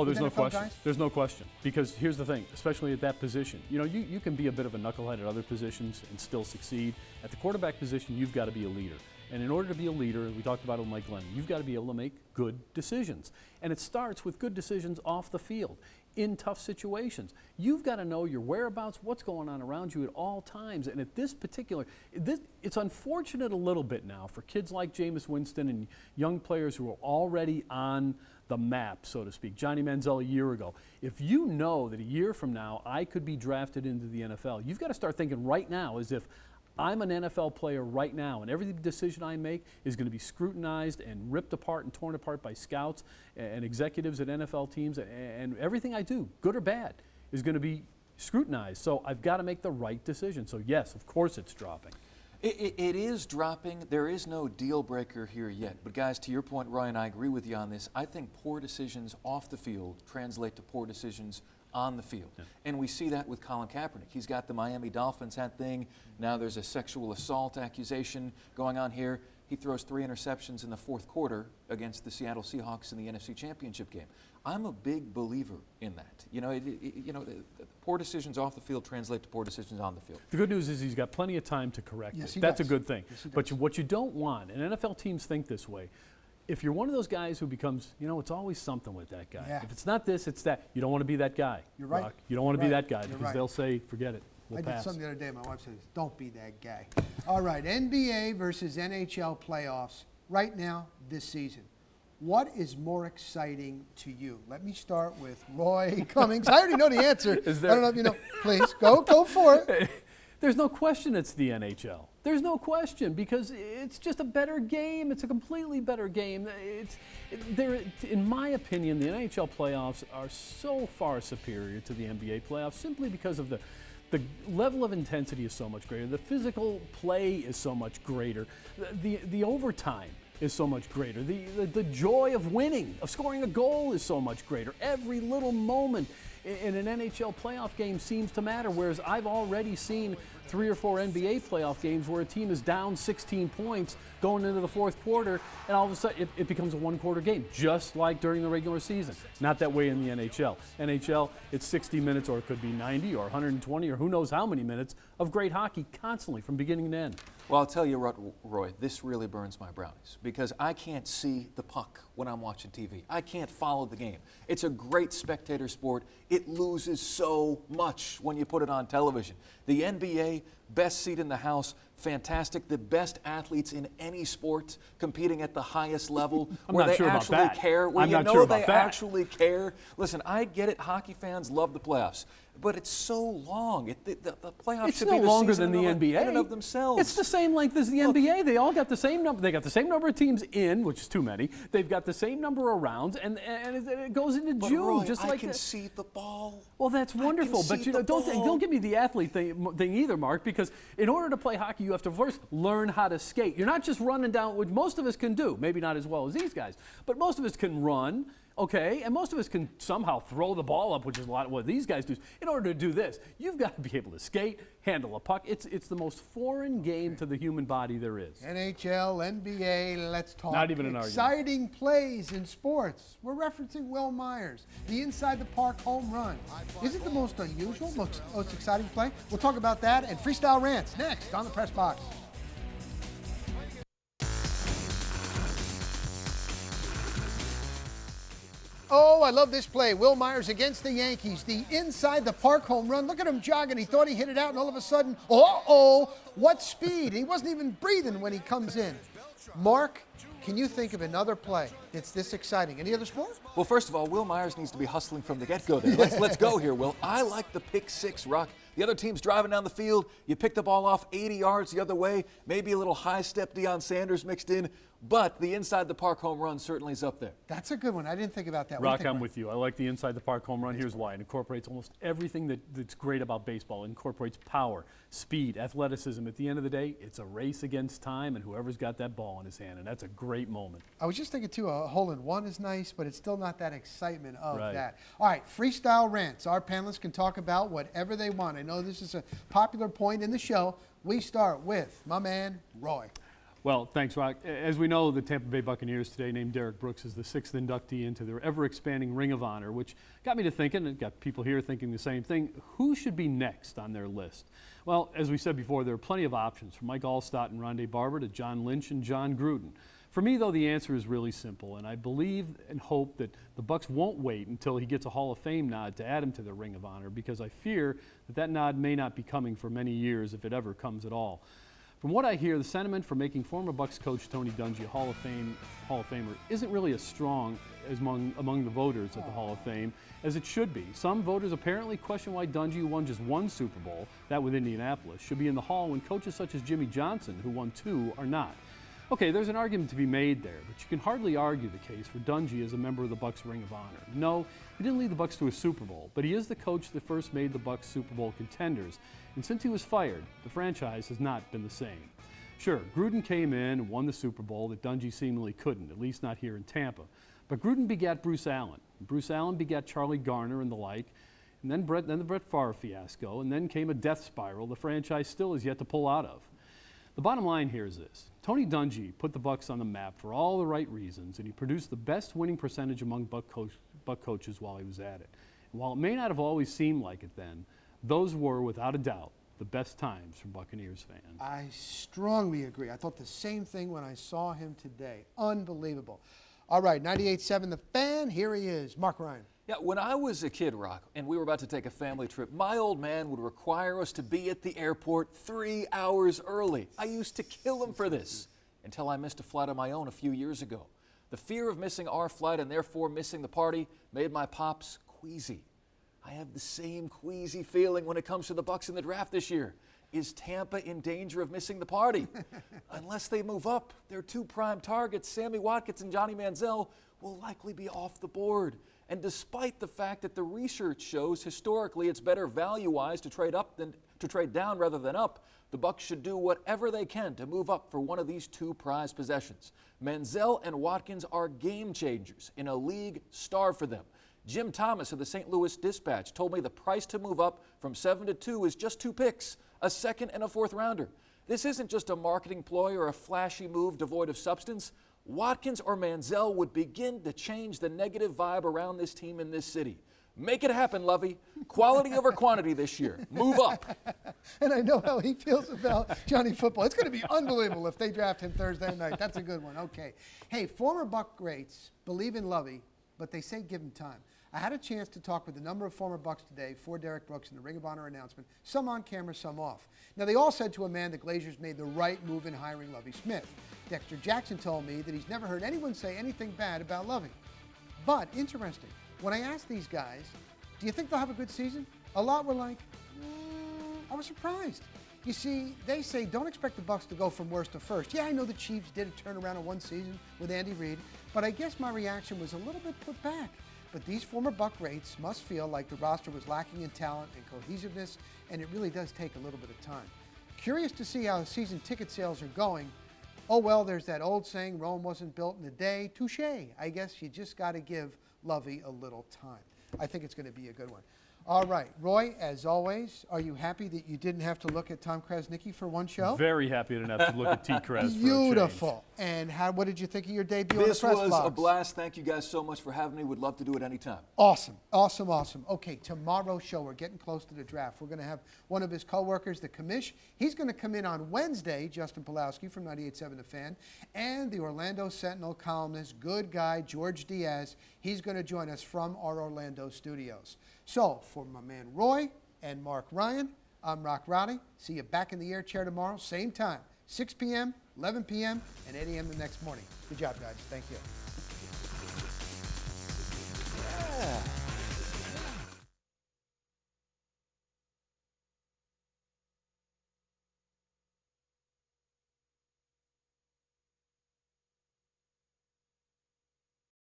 Oh, there's no NFL question. guys? There's no question. Because here's the thing, especially at that position. You know, you can be a bit of a knucklehead at other positions and still succeed. At the quarterback position, you've got to be a leader. And in order to be a leader, we talked about it with Mike Glennon, you've got to be able to make good decisions. And it starts with good decisions off the field, in tough situations. You've got to know your whereabouts, what's going on around you at all times. And at this particular, it's unfortunate a little bit now for kids like Jameis Winston and young players who are already on the map, so to speak. Johnny Manziel a year ago. If you know that a year from now I could be drafted into the NFL, you've got to start thinking right now as if I'm an NFL player right now, and every decision I make is going to be scrutinized and ripped apart and torn apart by scouts and executives at NFL teams, and everything I do, good or bad, is going to be scrutinized. So I've got to make the right decision. So yes, of course it's dropping. It is dropping. There is no deal breaker here yet. But guys, to your point, Ryan, I agree with you on this. I think poor decisions off the field translate to poor decisions on the field. Yeah. And we see that with Colin Kaepernick. He's got the Miami Dolphins hat thing. Now there's a sexual assault accusation going on here. He throws 3 interceptions in the fourth quarter against the Seattle Seahawks in the NFC Championship game. I'm a big believer in that. Poor decisions off the field translate to poor decisions on the field. The good news is he's got plenty of time to correct it. That's a good thing. Yes, but what you don't want, and NFL teams think this way, if you're one of those guys who becomes, it's always something with that guy. Yeah. If it's not this, it's that. You don't want to be that guy. You're right. Rock. You don't want to be that guy because they'll say, forget it. We'll pass. Did something the other day. My wife said, don't be that guy. All right, NBA versus NHL playoffs right now this season. What is more exciting to you? Let me start with Roy Cummings. I already know the answer. I don't know if you know. Please, go for it. There's no question it's the NHL. There's no question because it's just a better game. It's a completely better game. In my opinion, the NHL playoffs are so far superior to the NBA playoffs simply because of the level of intensity is so much greater. The physical play is so much greater. The overtime is so much greater. The joy of winning, of scoring a goal is so much greater. Every little moment in an NHL playoff game seems to matter, whereas I've already seen 3 or 4 NBA playoff games where a team is down 16 points going into the fourth quarter, and all of a sudden it becomes a one-quarter game, just like during the regular season. Not that way in the NHL. NHL, it's 60 minutes, or it could be 90 or 120 or who knows how many minutes of great hockey constantly from beginning to end. Well, I'll tell you what, Roy, this really burns my brownies because I can't see the puck when I'm watching TV. I can't follow the game. It's a great spectator sport. It loses so much when you put it on television. The NBA, best seat in the house, fantastic. The best athletes in any sport competing at the highest level where they actually care. Where you know they actually care. Listen, I get it. Hockey fans love the playoffs. But it's so long. The playoffs should be no longer than the NBA. In and of themselves. It's the same length as the NBA. They all got the same number. They got the same number of teams in, which is too many. They've got the same number of rounds, and it goes into June. Roy, just like I can see the ball. Well, that's wonderful. But don't give me the athlete thing either, Mark. Because in order to play hockey, you have to first learn how to skate. You're not just running down, which most of us can do. Maybe not as well as these guys, but most of us can run. Okay, and most of us can somehow throw the ball up, which is a lot of what these guys do. In order to do this, you've got to be able to skate, handle a puck. It's the most foreign game to the human body there is. NHL, NBA, let's talk. Not even an exciting plays in sports. We're referencing Will Myers, the inside the park home run. Is it the most unusual, most exciting play? We'll talk about that and freestyle rants next on the Press Box. Oh, I love this play. Will Myers against the Yankees. The inside the park home run. Look at him jogging. He thought he hit it out, and all of a sudden, what speed. He wasn't even breathing when he comes in. Mark, can you think of another play that's this exciting? Any other sport? Well, first of all, Will Myers needs to be hustling from the get-go there. Let's go here, Will. I like the pick six, Rock. The other team's driving down the field. You pick the ball off 80 yards the other way. Maybe a little high-step Deion Sanders mixed in. But the inside the park home run certainly is up there. That's a good one. I didn't think about that. Rock, I'm with you. I like the inside the park home run. Here's why. It incorporates almost everything that's great about baseball. It incorporates power, speed, athleticism. At the end of the day, it's a race against time, and whoever's got that ball in his hand, and that's a great moment. I was just thinking, too, a hole-in-one is nice, but it's still not that excitement of that. All right, freestyle rants. Our panelists can talk about whatever they want. I know this is a popular point in the show. We start with my man, Roy. Well, thanks, Rock. As we know, the Tampa Bay Buccaneers today named Derek Brooks as the 6th inductee into their ever-expanding Ring of Honor, which got me to thinking, and got people here thinking the same thing, who should be next on their list? Well, as we said before, there are plenty of options, from Mike Allstott and Rondé Barber to John Lynch and John Gruden. For me, though, the answer is really simple, and I believe and hope that the Bucs won't wait until he gets a Hall of Fame nod to add him to the Ring of Honor, because I fear that that nod may not be coming for many years, if it ever comes at all. From what I hear, the sentiment for making former Bucs coach Tony Dungy a Hall of Famer isn't really as strong as among the voters at the Hall of Fame as it should be. Some voters apparently question why Dungy, who won just one Super Bowl, that with Indianapolis, should be in the Hall when coaches such as Jimmy Johnson, who won 2, are not. Okay, there's an argument to be made there, but you can hardly argue the case for Dungy as a member of the Bucs Ring of Honor. No, he didn't lead the Bucs to a Super Bowl, but he is the coach that first made the Bucs Super Bowl contenders, and since he was fired, the franchise has not been the same. Sure, Gruden came in and won the Super Bowl that Dungy seemingly couldn't, at least not here in Tampa. But Gruden begat Bruce Allen. Bruce Allen begat Charlie Garner and the like, and then the Brett Favre fiasco, and then came a death spiral the franchise still is yet to pull out of. The bottom line here is this. Tony Dungy put the Bucs on the map for all the right reasons, and he produced the best winning percentage among Buck coaches while he was at it. And while it may not have always seemed like it then, those were, without a doubt, the best times for Buccaneers fans. I strongly agree. I thought the same thing when I saw him today. Unbelievable. All right, 98.7 The Fan, here he is, Mark Ryan. Yeah, when I was a kid, Rock, and we were about to take a family trip, my old man would require us to be at the airport 3 hours early. I used to kill him for this until I missed a flight of my own a few years ago. The fear of missing our flight and therefore missing the party made my pops queasy. I have the same queasy feeling when it comes to the Bucs in the draft this year. Is Tampa in danger of missing the party? Unless they move up, their 2 prime targets, Sammy Watkins and Johnny Manziel, will likely be off the board. And despite the fact that the research shows historically it's better value-wise to trade down rather than up, the Bucs should do whatever they can to move up for one of these 2 prized possessions. Manziel and Watkins are game changers in a league starved for them. Jim Thomas of the St. Louis Dispatch told me the price to move up from 7 to 2 is just 2 picks, a 2nd and a 4th rounder. This isn't just a marketing ploy or a flashy move devoid of substance. Watkins or Manziel would begin to change the negative vibe around this team in this city. Make it happen, Lovey. Quality over quantity this year. Move up. And I know how he feels about Johnny Football. It's going to be unbelievable if they draft him Thursday night. That's a good one. Okay. Hey, former Buck greats believe in Lovey, but they say give him time. I had a chance to talk with a number of former Bucs today for Derek Brooks in the Ring of Honor announcement, some on camera, some off. Now, they all said to a man the Glazers made the right move in hiring Lovie Smith. Dexter Jackson told me that he's never heard anyone say anything bad about Lovie. But, interesting, when I asked these guys, do you think they'll have a good season? A lot were like, I was surprised. You see, they say don't expect the Bucs to go from worst to first. Yeah, I know the Chiefs did a turnaround in one season with Andy Reid, but I guess my reaction was a little bit put back. But these former Buck greats must feel like the roster was lacking in talent and cohesiveness, and it really does take a little bit of time. Curious to see how the season ticket sales are going. Oh, well, there's that old saying, Rome wasn't built in a day. Touché. I guess you just got to give Lovey a little time. I think it's going to be a good one. All right, Roy, as always, are you happy that you didn't have to look at Tom Krasnicki for one show? Very happy I didn't have to look at T. Kras. Beautiful. And what did you think of your debut on the press box? This was a blast. Thank you guys so much for having me. Would love to do it anytime. Awesome, awesome, awesome. Okay, tomorrow's show, we're getting close to the draft. We're going to have one of his coworkers, the commish. He's going to come in on Wednesday, Justin Pulowski from 98.7 The Fan, and the Orlando Sentinel columnist, good guy, George Diaz. He's going to join us from our Orlando studios. So, for my man Roy and Mark Ryan, I'm Rock Rowdy. See you back in the air chair tomorrow, same time, 6 p.m., 11 p.m., and 8 a.m. the next morning. Good job, guys. Thank you.